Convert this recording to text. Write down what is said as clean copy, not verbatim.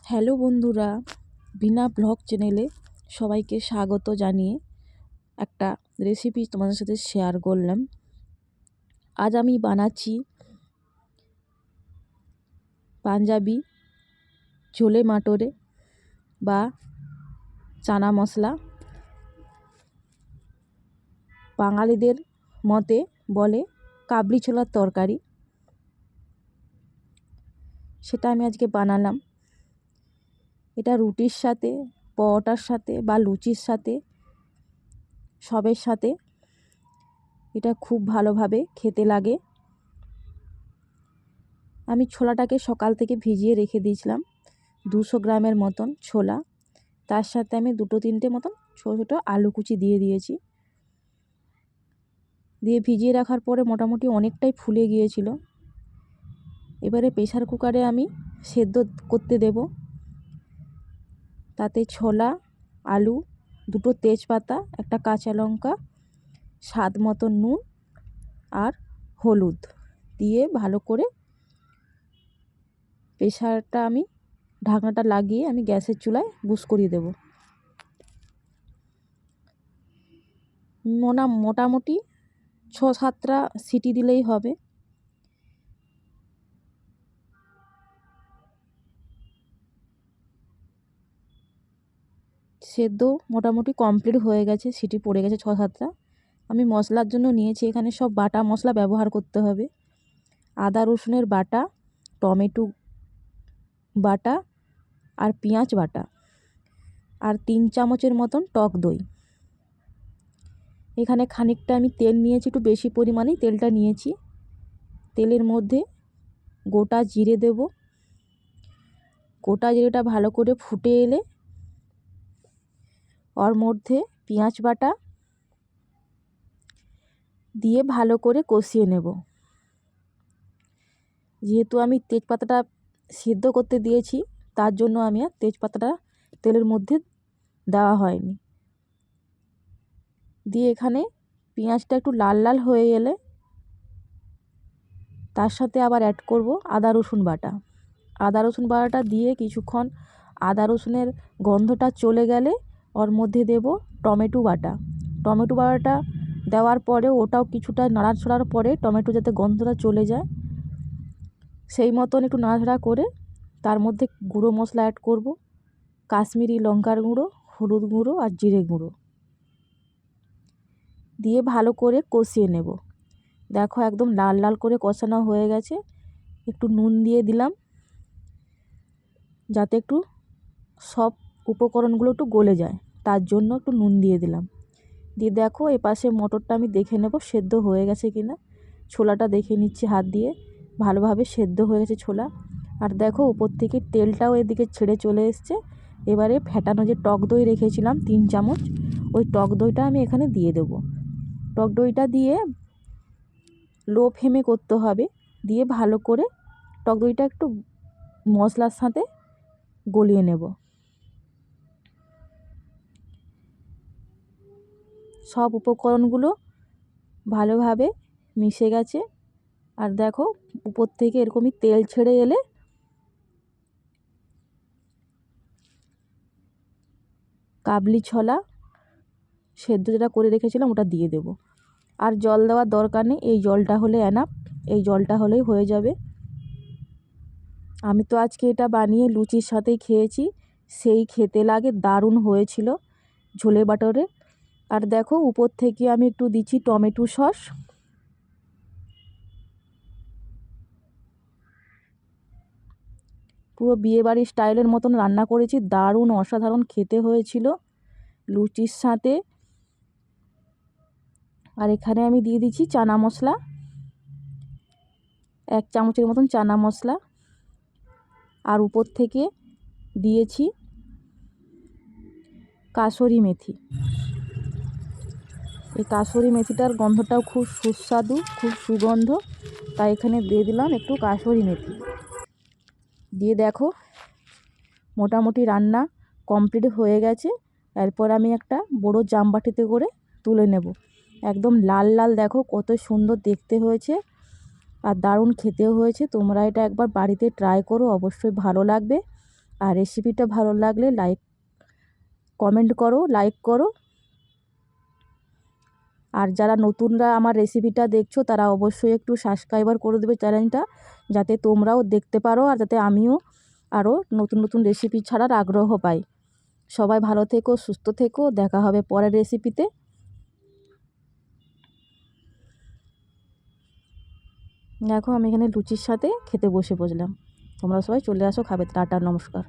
Hello বন্ধুরা, বিনা blog চ্যানেলে সবাইকে স্বাগত জানিয়ে একটা রেসিপি তোমাদের সাথে শেয়ার করলাম। আজ আমি বানাচ্ছি পাঞ্জাবি ছোলে মাটরে বা চানা মশলা। বাঙালিদের মতে বলে কাবলি ছোলার তরকারি। সেটা আমি আজকে বানালাম। এটা রুটির সাথে, পরোটার সাথে বা লুচির সাথে, সবের সাথে এটা খুব ভালোভাবে খেতে লাগে। আমি ছোলাটাকে সকাল থেকে ভিজিয়ে রেখে দিয়েছিলাম, 200 গ্রামের মতন ছোলা। তার সাথে আমি 2-3টে মতন ছোটো ছোটো আলু কুচি দিয়ে দিয়েছি। দিয়ে ভিজিয়ে রাখার পরে মোটামুটি অনেকটাই ফুলে গিয়েছিল। এবারে প্রেসার কুকারে আমি সেদ্ধ করতে দেব। তাতে ছোলা, আলু, 2টো তেজপাতা, একটা কাঁচা লঙ্কা, স্বাদ মতো নুন আর হলুদ দিয়ে ভালো করে প্রেসারটা আমি ঢাকনাটা লাগিয়ে আমি গ্যাসের চুলায় বুস করিয়ে দেব। মোটামুটি 6-7টা সিটি দিলেই হবে। সেদ্ধ মোটামুটি কমপ্লিট হয়ে গেছে, সিটি পড়ে গেছে 6-7টা। আমি মশলার জন্য নিয়েছি এখানে সব বাটা মশলা ব্যবহার করতে হবে। আদা রসুনের বাটা, টমেটো বাটা আর পেঁয়াজ বাটা আর 3 চামচের মতন টক দই। এখানে খানিকটা আমি তেল নিয়েছি, একটু বেশি পরিমাণেই তেলটা নিয়েছি। তেলের মধ্যে গোটা জিরে দেব। গোটা জিরেটা ভালো করে ফুটে এলে ওর মধ্যে পেঁয়াজ বাটা দিয়ে ভালো করে কষিয়ে নেব। যেহেতু আমি তেজপাতাটা সিদ্ধ করতে দিয়েছি, তার জন্য আমি আর তেজপাতাটা তেলের মধ্যে দেওয়া হয়নি। দিয়ে এখানে পেঁয়াজটা একটু লাল লাল হয়ে এলে তার সাথে আবার অ্যাড করব আদা রসুন বাটা। আদা রসুন বাটাটা দিয়ে কিছুক্ষণ আদা রসুনের গন্ধটা চলে গেলে ওর মধ্যে দেব টমেটো বাটা। টমেটো বাটাটা দেওয়ার পরে ওটাও কিছুটা নাড়াচাড়ার পরে টমেটো যাতে গন্ধটা চলে যায় সেই মতন একটু নাড়াচাড়া করে তার মধ্যে গুঁড়ো মশলা অ্যাড করব, কাশ্মীরি লঙ্কার গুঁড়ো, হলুদ গুঁড়ো আর জিরে গুঁড়ো দিয়ে ভালো করে কষিয়ে নেব। দেখো একদম লাল লাল করে কষানো হয়ে গেছে। একটু নুন দিয়ে দিলাম যাতে একটু সব উপকরণগুলো একটু গলে যায়, তার জন্য একটু নুন দিয়ে দিলাম। দিয়ে দেখো এপাশে মটরটা আমি দেখে নেব সেদ্ধ হয়ে গেছে কিনা। ছোলাটা দেখে নিচ্ছি হাত দিয়ে, ভালোভাবে সেদ্ধ হয়ে গেছে ছোলা। আর দেখো উপর থেকে তেলটাও এদিকে ছেড়ে চলে এসছে। এবারে ফেটানো যে টক দই রেখেছিলাম 3 চামচ, ওই টক দইটা আমি এখানে দিয়ে দেব। টক দইটা দিয়ে লো ফ্লেমে করতে হবে। দিয়ে ভালো করে টক দইটা একটু মশলার সাথে গলিয়ে নেব। সব উপকরণগুলো ভালোভাবে মিশে গেছে। আর দেখো উপর থেকে এরকমই তেল ছেড়ে এলে কাবলি ছোলা সেদ্ধ যেটা করে রেখেছিলাম ওটা দিয়ে দেব। আর জল দেওয়ার দরকার নেই, এই জলটা হলে এনাফ, এই জলটা হলেই হয়ে যাবে। আমি তো আজকে এটা বানিয়ে লুচির সাথেই খেয়েছি, সেই খেতে লাগে দারুণ হয়েছিল ছোলে বাটরে। আর দেখো উপর থেকে আমি একটু দিচ্ছি টমেটো সস। পুরো বিয়েবাড়ির স্টাইলের মতন রান্না করেছি, দারুণ অসাধারণ খেতে হয়েছিল লুচির সাথে। আর এখানে আমি দিয়ে দিচ্ছি চানা মশলা, 1 চামচের মতন চানা মশলা। আর উপর থেকে দিয়েছি কাসুরি মেথি। এই কাসুরি মেথিটার গন্ধটাও খুব সুস্বাদু, খুব সুগন্ধ, তাই এখানে দিয়ে দিলাম একটু কাসুরি মেথি। দিয়ে দেখো মোটামুটি রান্না কমপ্লিট হয়ে গেছে। এরপর আমি একটা বড় জামবাটিতে করে তুলে নেব। একদম লাল লাল দেখো কত সুন্দর দেখতে হয়েছে আর দারুণ খেতেও হয়েছে। তোমরা এটা একবার বাড়িতে ট্রাই করো, অবশ্যই ভালো লাগবে। আর রেসিপিটা ভালো লাগলে কমেন্ট করো, লাইক করো। আর যারা নতুনরা আমার রেসিপিটা দেখছো তারা অবশ্যই একটু সাবস্ক্রাইবার করে দেবে চ্যানেলটা, যাতে তোমরাও দেখতে পারো আর যাতে আমিও আরও নতুন নতুন রেসিপি ছাড়ার আগ্রহ পাই। সবাই ভালো থেকো, সুস্থ থেকো, দেখা হবে পরের রেসিপিতে। দেখো আমি এখানে লুচির সাথে খেতে বসলাম। তোমরা সবাই চলে আসো খাবে। টাটা, নমস্কার।